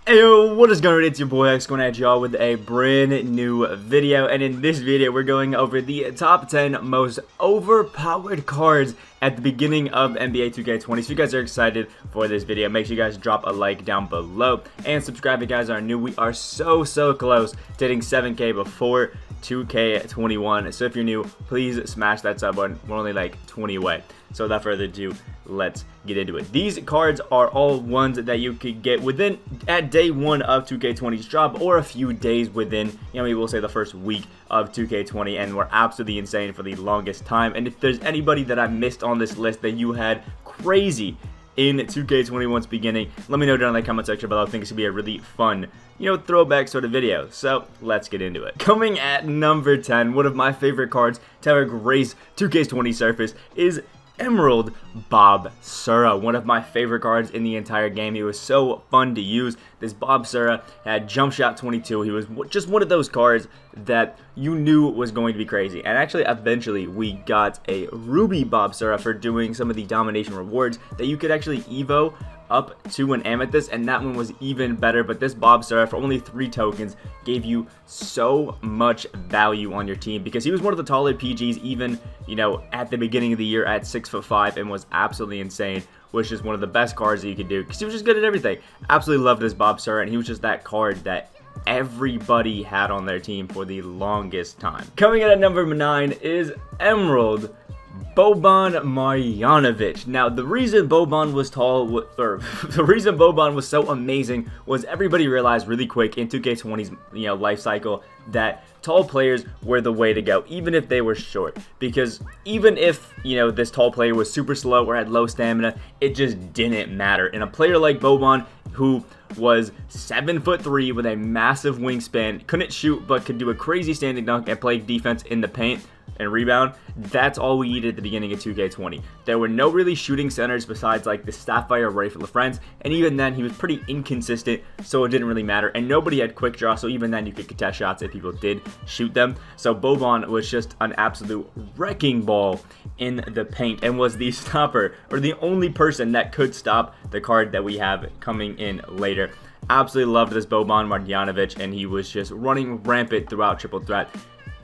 Hey, yo, what is going on? It's your boy X going at y'all with a brand new video, and in this video we're going over the top 10 most overpowered cards at the beginning of NBA 2K20. So if you guys are excited for this video, make sure you guys drop a like down below and subscribe if you guys are new. We are so close to hitting 7K before 2K21. So if you're new, please smash that sub button. We're only like 20 away. So without further ado, let's get into it. These cards are all ones that you could get within at day one of 2K20's drop, or a few days within, we will say the first week of 2K20, and were absolutely insane for the longest time. And if there's anybody that I missed on this list that you had crazy in 2K21's beginning, let me know down in the comment section below. I think it's gonna be a really fun, throwback sort of video. So let's get into it. Coming at number 10, one of my favorite cards to ever grace 2K20 surface is Emerald Bobsura, one of my favorite cards in the entire game. He was so fun to use. This Bobsura had jump shot 22. He was just one of those cards that you knew was going to be crazy. And actually, eventually, we got a Ruby Bobsura for doing some of the domination rewards that you could actually evo up to an Amethyst, and that one was even better. But this Bobsura, for only 3 tokens, gave you so much value on your team because he was one of the taller PGs, even at the beginning of the year at 6'5", and was absolutely insane. Was just one of the best cards that you could do because he was just good at everything. Absolutely loved this Bobsura, and he was just that card that everybody had on their team for the longest time. Coming in at number 9 is Emerald Bobon. Now, the reason Bobon was tall, or the reason Bobon was so amazing, was everybody realized really quick in 2K20's life cycle that tall players were the way to go, even if they were short. Because even if this tall player was super slow or had low stamina, it just didn't matter. And a player like Bobon, who was 7'3" with a massive wingspan, couldn't shoot but could do a crazy standing dunk and play defense in the paint and rebound, that's all we needed at the beginning of 2K20. There were no really shooting centers besides like the Sapphire Rifle of Friends, and even then he was pretty inconsistent, so it didn't really matter. And nobody had quick draw, so even then you could contest shots if people did shoot them. So Bobon was just an absolute wrecking ball in the paint and was the stopper, or the only person that could stop the card that we have coming in later. Absolutely loved this Bobon Marjanovic, and he was just running rampant throughout triple threat,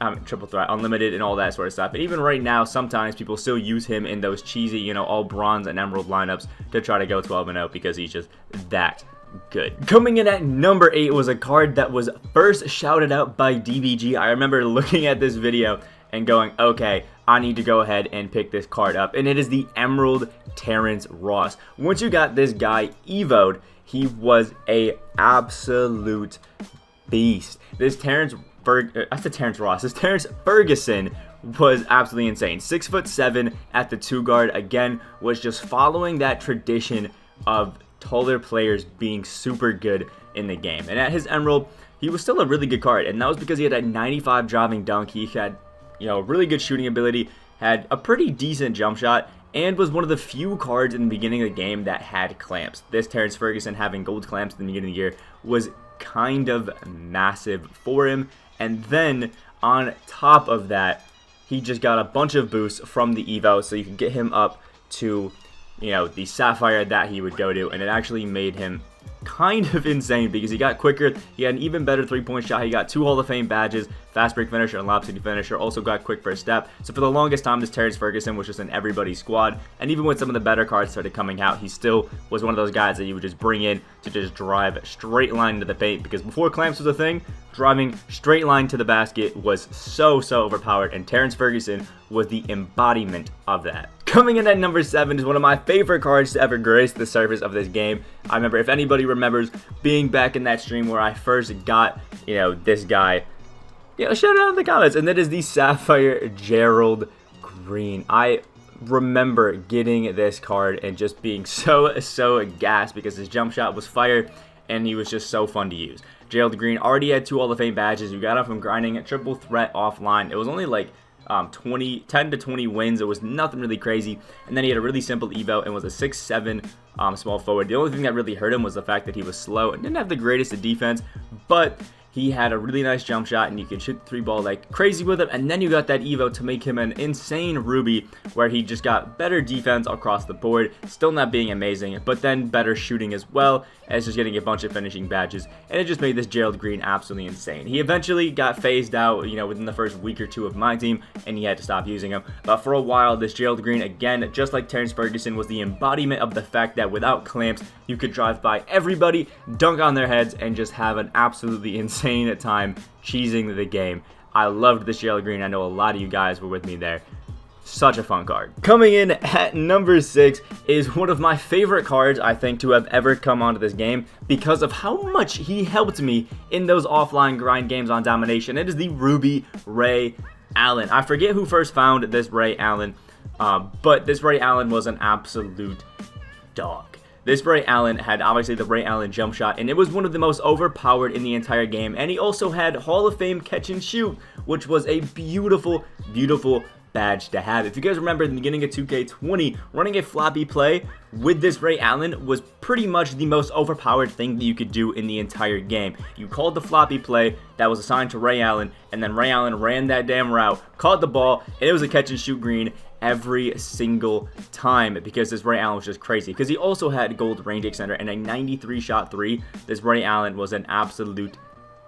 unlimited, and all that sort of stuff. And even right now, sometimes people still use him in those cheesy, all bronze and emerald lineups to try to go 12-0 because he's just that good. Coming in at number 8 was a card that was first shouted out by DBG. I remember looking at this video and going, okay, I need to go ahead and pick this card up, and it is the Emerald Terrence Ross. Once you got this guy evoed, he was a absolute beast. This Terrence Ferguson was absolutely insane. 6'7" at the 2 guard, again, was just following that tradition of taller players being super good in the game. And at his Emerald, he was still a really good card, and that was because he had a 95 driving dunk. He had really good shooting ability, had a pretty decent jump shot, and was one of the few cards in the beginning of the game that had clamps. This Terrence Ferguson having gold clamps in the beginning of the year was kind of massive for him. And then on top of that, he just got a bunch of boosts from the Evo, so you can get him up to the Sapphire that he would go to, and it actually made him kind of insane because he got quicker. He had an even better 3-point shot. He got 2 Hall of Fame badges, fast break finisher and lob city finisher. Also got quick first step. So for the longest time, this Terrence Ferguson was just in everybody's squad. And even when some of the better cards started coming out, he still was one of those guys that you would just bring in to just drive straight line into the paint. Because before clamps was a thing, driving straight line to the basket was so overpowered, and Terrence Ferguson was the embodiment of that. Coming in at number 7 is one of my favorite cards to ever grace the surface of this game. I remember, if anybody remembers being back in that stream where I first got, this guy, shout it out in the comments. And that is the Sapphire Gerald Green. I remember getting this card and just being so gassed because his jump shot was fire, and he was just so fun to use. Gerald Green already had 2 Hall of Fame badges. You got him from grinding at triple threat offline. It was only like 10 to 20 wins. It was nothing really crazy. And then he had a really simple evo and was a 6'7" small forward. The only thing that really hurt him was the fact that he was slow and didn't have the greatest of defense, but he had a really nice jump shot, and you could shoot the 3-ball like crazy with him. And then you got that Evo to make him an insane Ruby, where he just got better defense across the board, still not being amazing, but then better shooting as well as just getting a bunch of finishing badges. And it just made this Gerald Green absolutely insane. He eventually got phased out, you know, within the first week or two of my team, and he had to stop using him. But for a while, this Gerald Green, again, just like Terrence Ferguson, was the embodiment of the fact that without clamps, you could drive by everybody, dunk on their heads, and just have an absolutely insane time cheesing the game. I loved this Gerald Green. I know a lot of you guys were with me there. Such a fun card. Coming in at number 6 is one of my favorite cards, I think, to have ever come onto this game because of how much he helped me in those offline grind games on Domination. It is the Ruby Ray Allen. I forget who first found this Ray Allen, but this Ray Allen was an absolute dog. This Ray Allen had obviously the Ray Allen jump shot, and it was one of the most overpowered in the entire game. And he also had Hall of Fame catch and shoot, which was a beautiful, beautiful badge to have. If you guys remember in the beginning of 2K20, running a floppy play with this Ray Allen was pretty much the most overpowered thing that you could do in the entire game. You called the floppy play that was assigned to Ray Allen, and then Ray Allen ran that damn route, caught the ball, and it was a catch and shoot green every single time because this Ray Allen was just crazy. Because he also had gold range extender and a 93 shot 3. This Ray Allen was an absolute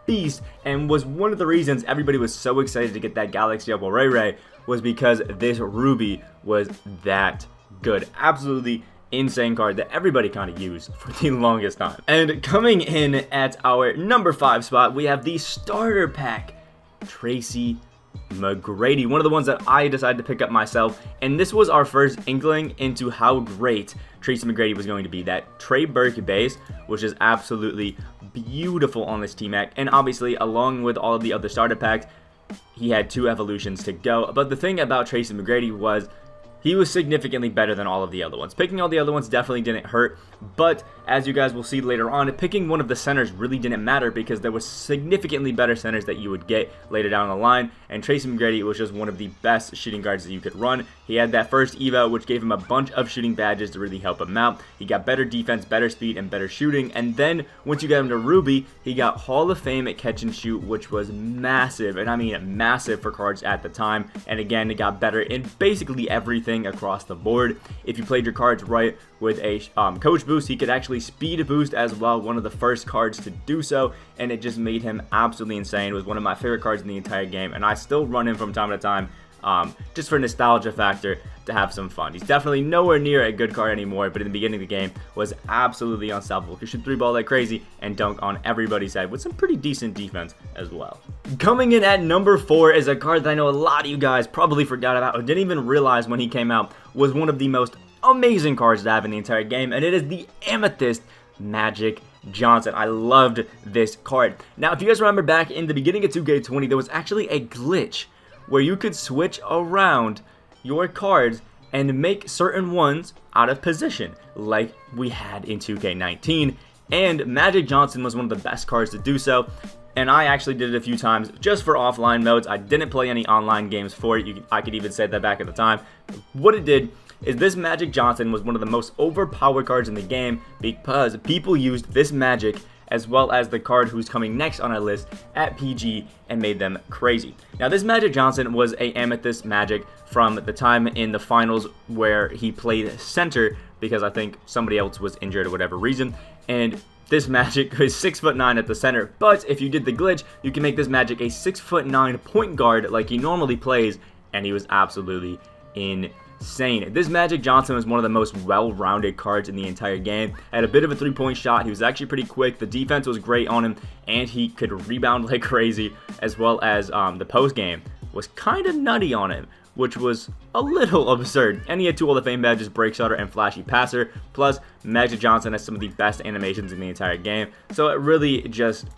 beast and was one of the reasons everybody was so excited to get that Galaxy Double Ray was because this Ruby was that good. Absolutely insane card that everybody kind of used for the longest time. And coming in at our number 5 spot, we have the starter pack Tracy McGrady, one of the ones that I decided to pick up myself, and this was our first inkling into how great Tracy McGrady was going to be. That Trey Burke base, which is absolutely beautiful on this T-Mac, and obviously along with all of the other starter packs, he had 2 evolutions to go. But the thing about Tracy McGrady was he was significantly better than all of the other ones. Picking all the other ones definitely didn't hurt, but as you guys will see later on, picking one of the centers really didn't matter because there was significantly better centers that you would get later down the line, and Tracy McGrady was just one of the best shooting guards that you could run. He had that first evo, which gave him a bunch of shooting badges to really help him out. He got better defense, better speed, and better shooting, and then once you got him to Ruby, he got Hall of Fame at catch and shoot, which was massive, and I mean massive for cards at the time. And again, it got better in basically everything across the board. If you played your cards right with a coach boost, he could actually speed boost as well, one of the first cards to do so, and it just made him absolutely insane. It was one of my favorite cards in the entire game, and I still run him from time to time just for nostalgia factor to have some fun. He's definitely nowhere near a good card anymore, but in the beginning of the game was absolutely unstoppable. Could shoot 3-ball like crazy and dunk on everybody's head with some pretty decent defense as well. Coming in at number 4 is a card that I know a lot of you guys probably forgot about or didn't even realize when he came out was one of the most amazing cards to have in the entire game, and it is the Amethyst Magic Johnson. I loved this card. Now, if you guys remember back in the beginning of 2K20, there was actually a glitch where you could switch around your cards and make certain ones out of position, like we had in 2K19, and Magic Johnson was one of the best cards to do so, and I actually did it a few times just for offline modes. I didn't play any online games for it. I could even say that back at the time. What it did is this Magic Johnson was one of the most overpowered cards in the game because people used this Magic as well as the card who's coming next on our list at PG and made them crazy. Now, this Magic Johnson was a Amethyst Magic from the time in the finals where he played center because I think somebody else was injured or whatever reason, and this Magic is 6'9" at the center, but if you did the glitch, you can make this Magic a 6'9" point guard like he normally plays, and he was absolutely insane. This Magic Johnson was one of the most well-rounded cards in the entire game. Had a bit of a 3-point shot. He was actually pretty quick. The defense was great on him, and he could rebound like crazy, as well as the post game was kind of nutty on him, which was a little absurd. And he had 2 Hall of Fame badges, Break Shutter and Flashy Passer. Plus, Magic Johnson has some of the best animations in the entire game, so it really just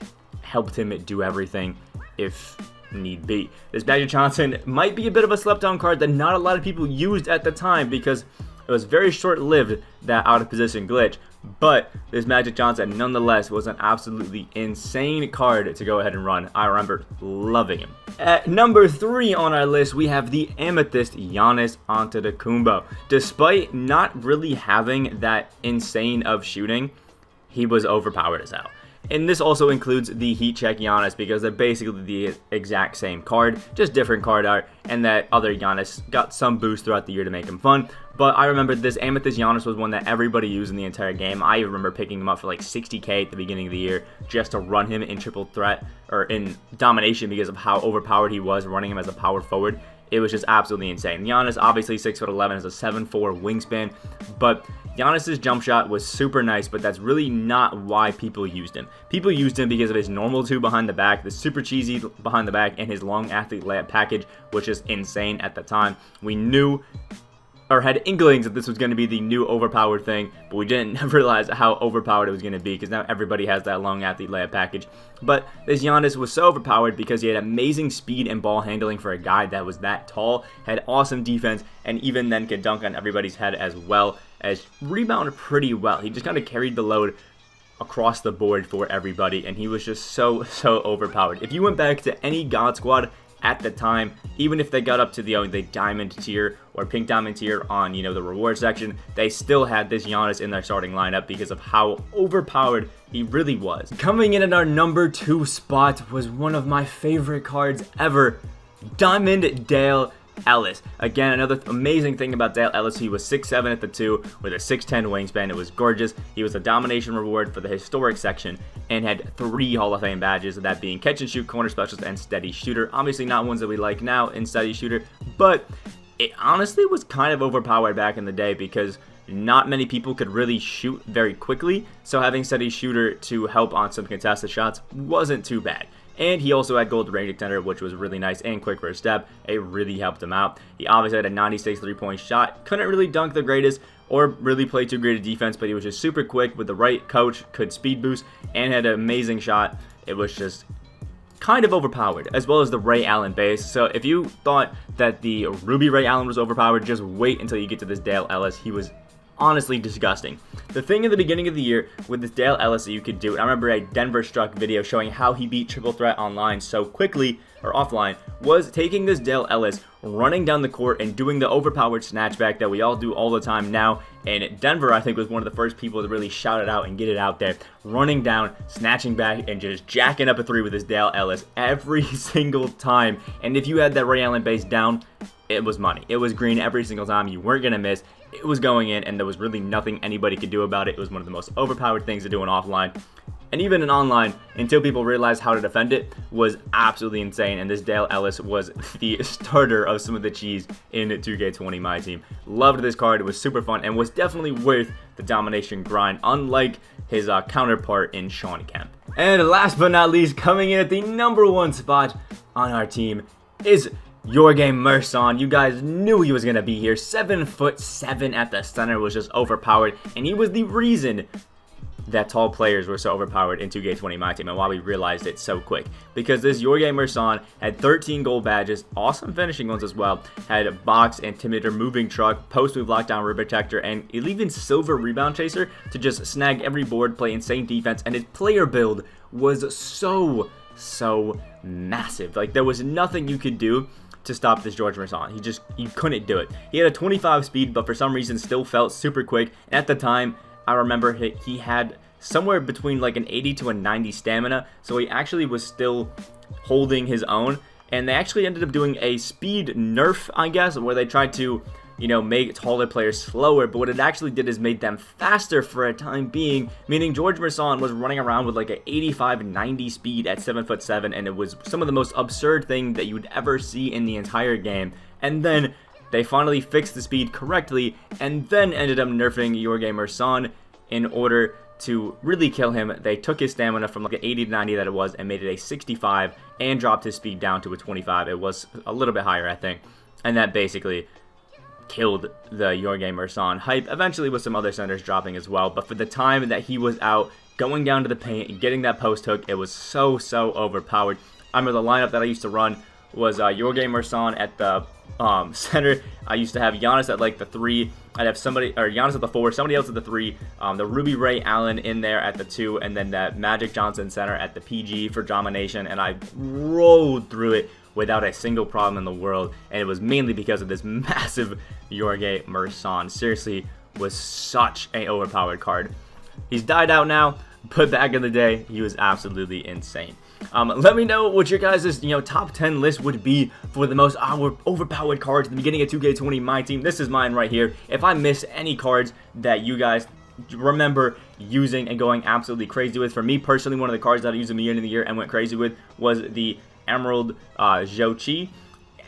helped him do everything if need be. This Magic Johnson might be a bit of a slept-on card that not a lot of people used at the time because it was very short-lived, that out-of-position glitch, but this Magic Johnson nonetheless was an absolutely insane card to go ahead and run. I remember loving him. At number 3 on our list, we have the Amethyst Giannis Antetokounmpo. Despite not really having that insane of shooting, he was overpowered as hell. And this also includes the Heat Check Giannis because they're basically the exact same card, just different card art, and that other Giannis got some boost throughout the year to make him fun. But I remember this Amethyst Giannis was one that everybody used in the entire game. I remember picking him up for like 60k at the beginning of the year just to run him in triple threat or in domination because of how overpowered he was running him as a power forward. It was just absolutely insane. Giannis, obviously 6'11", has a 7'4" wingspan, but Giannis's jump shot was super nice, but that's really not why people used him. People used him because of his normal 2 behind the back, the super cheesy behind the back, and his long athlete layup package, which is insane at the time. We knew or had inklings that this was going to be the new overpowered thing, but we didn't realize how overpowered it was going to be because now everybody has that long athlete layup package. But this Giannis was so overpowered because he had amazing speed and ball handling for a guy that was that tall, had awesome defense, and even then could dunk on everybody's head as well as rebound pretty well. He just kind of carried the load across the board for everybody, and he was just so overpowered. If you went back to any God Squad at the time, even if they got up to the diamond tier or pink diamond tier on, the reward section, they still had this Giannis in their starting lineup because of how overpowered he really was. Coming in at our number 2 spot was one of my favorite cards ever, Diamond Dale Ellis. Again, another amazing thing about Dale Ellis, he was 6'7" at the 2 with a 6'10" wingspan. It was gorgeous. He was a domination reward for the historic section and had 3 Hall of Fame badges, that being catch and shoot, corner specialist, and steady shooter. Obviously not ones that we like now in steady shooter, but it honestly was kind of overpowered back in the day because not many people could really shoot very quickly, so having steady shooter to help on some contested shots wasn't too bad. And he also had gold range extender, which was really nice, and quick first step. It really helped him out. He obviously had a 96 3-point shot. Couldn't really dunk the greatest or really play too great a defense, but he was just super quick with the right coach, could speed boost, and had an amazing shot. It was just kind of overpowered, as well as the Ray Allen base. So if you thought that the Ruby Ray Allen was overpowered, just wait until you get to this Dale Ellis. He was honestly disgusting. The thing in the beginning of the year with this Dale Ellis that you could do, I remember a Denver Struck video showing how he beat triple threat online so quickly, or offline, was taking this Dale Ellis, running down the court and doing the overpowered snatchback that we all do all the time now. And Denver, I think, was one of the first people to really shout it out and get it out there, running down, snatching back, and just jacking up a 3 with this Dale Ellis every single time. And if you had that Ray Allen base down, it was money. It was green every single time. You weren't going to miss. It was going in, and there was really nothing anybody could do about it. It was one of the most overpowered things to do in offline. And even in online, until people realized how to defend it, was absolutely insane. And this Dale Ellis was the starter of some of the cheese in 2K20 Myteam. Loved this card. It was super fun and was definitely worth the domination grind, unlike his counterpart in Sean Kemp. And last but not least, coming in at the number 1 spot on our team is Jorge Merson. You guys knew he was going to be here. 7'7" at the center, was just overpowered, and he was the reason that tall players were so overpowered in 2K20 Myteam and why we realized it so quick. Because this Jorge Merson had 13 gold badges, awesome finishing ones as well, had a box, intimidator, moving truck, post move, lockdown, rim protector, and even silver rebound chaser to just snag every board, play insane defense, and his player build was so massive. Like, there was nothing you could do to stop this Jorge Merson. You couldn't do it. He had a 25 speed, but for some reason still felt super quick. And at the time, I remember he had somewhere between like an 80 to a 90 stamina, so he actually was still holding his own. And they actually ended up doing a speed nerf, I guess, where they tried to, make taller players slower, but what it actually did is made them faster for a time being, meaning Jorge Merson was running around with like an 85-90 speed at 7'7", and it was some of the most absurd thing that you would ever see in the entire game. And then they finally fixed the speed correctly, and then ended up nerfing Jorge Merson in order to really kill him. They took his stamina from like an 80 to 90 that it was and made it a 65 and dropped his speed down to a 25. It was a little bit higher, I think, and that basically killed the Jorge Merson hype, eventually with some other centers dropping as well. But for the time that he was out, going down to the paint and getting that post hook, it was so overpowered. I remember the lineup that I used to run was Jorge Merson at the center. I used to have Giannis at like the 3. I'd have Giannis at the 4, somebody else at the 3, the Ruby Ray Allen in there at the 2, and then that Magic Johnson center at the PG for domination, and I rolled through it without a single problem in the world, and it was mainly because of this massive Jorge Merson. Seriously, was such an overpowered card. He's died out now. but back in the day, he was absolutely insane. Let me know what your guys' top 10 list would be for the most overpowered cards at the beginning of 2K20 Myteam. This is mine right here. If I miss any cards that you guys remember using and going absolutely crazy with, for me personally, one of the cards that I used in the beginning of the year and went crazy with was the Emerald Jochi.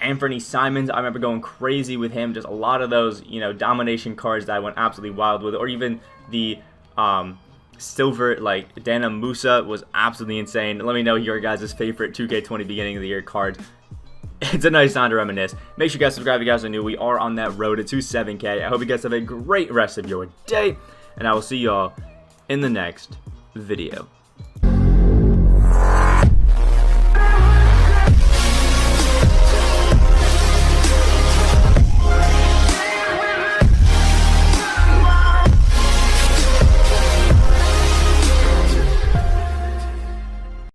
Anthony Simons, I remember going crazy with him. Just a lot of those, domination cards that I went absolutely wild with. Or even the silver, like Dana Musa, was absolutely insane. Let me know your guys' favorite 2K20 beginning of the year cards. It's a nice time to reminisce. Make sure you guys subscribe if you guys are new. We are on that road to 7K. I hope you guys have a great rest of your day, and I will see y'all in the next video.